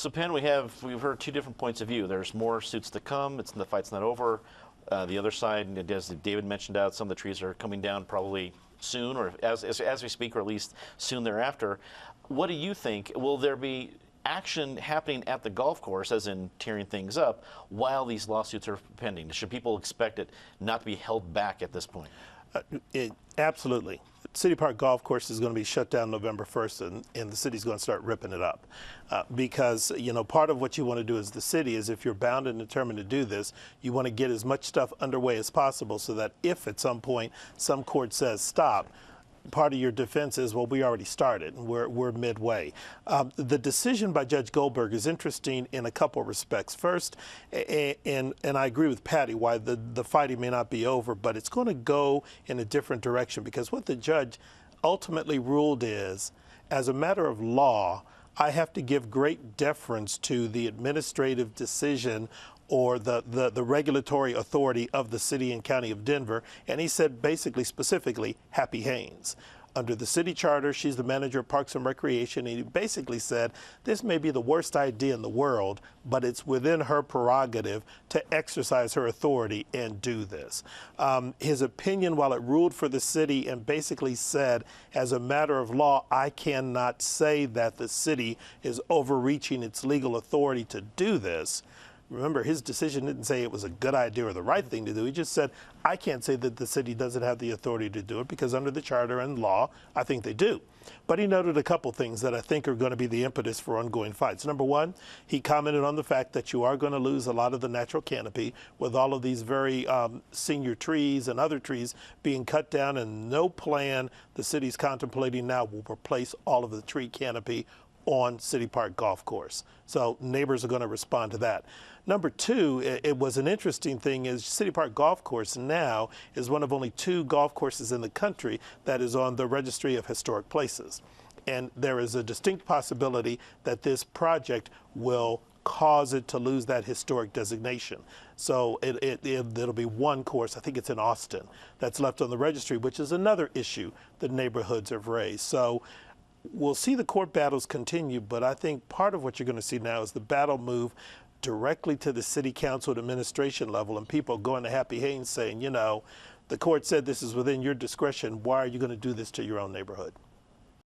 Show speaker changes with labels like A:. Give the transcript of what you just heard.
A: So Penn, we've heard two different points of view. There's more suits to come. The fight's not over. The other side, as David mentioned out, some of the trees are coming down probably soon, or as we speak, or at least soon thereafter. What do you think? Will there be action happening at the golf course, as in tearing things up, while these lawsuits are pending? Should people expect it not to be held back at this point?
B: Absolutely. City Park Golf Course is going to be shut down November 1st, and the city's going to start ripping it up. Because, part of what you want to do as the city is, if you're bound and determined to do this, you want to get as much stuff underway as possible so that if at some point some court says stop, part of your defense is, well, we already started. We're midway. The decision by Judge Goldberg is interesting in a couple of respects. First, and I agree with Patty, why the fighting may not be over, but it's going to go in a different direction, because what the judge ultimately ruled is, as a matter of law, I have to give great deference to the administrative decision or the regulatory authority of the city and county of Denver. And he said basically, specifically, Happy Haynes. Under the city charter, she's the manager of Parks and Recreation, and he basically said this may be the worst idea in the world, but it's within her prerogative to exercise her authority and do this. His opinion, while it ruled for the city and basically said, as a matter of law, I cannot say that the city is overreaching its legal authority to do this. Remember, his decision didn't say it was a good idea or the right thing to do. He just said, I can't say that the city doesn't have the authority to do it, because under the charter and law, I think they do. But he noted a couple things that I think are going to be the impetus for ongoing fights. Number one, he commented on the fact that you are going to lose a lot of the natural canopy with all of these very senior trees and other trees being cut down, and no plan the city's contemplating now will replace all of the tree canopy on City Park Golf Course. So neighbors are going to respond to that. Number two, it was an interesting thing, is City Park Golf Course now is one of only 2 golf courses in the country that is on the Registry of Historic Places. And there is a distinct possibility that this project will cause it to lose that historic designation. So it'll be one course, I think it's in Austin, that's left on the registry, which is another issue that neighborhoods have raised. So we'll see the court battles continue, but I think part of what you're going to see now is the battle move directly to the city council and administration level, and people going to Happy Haynes saying, the court said this is within your discretion. Why are you going to do this to your own neighborhood?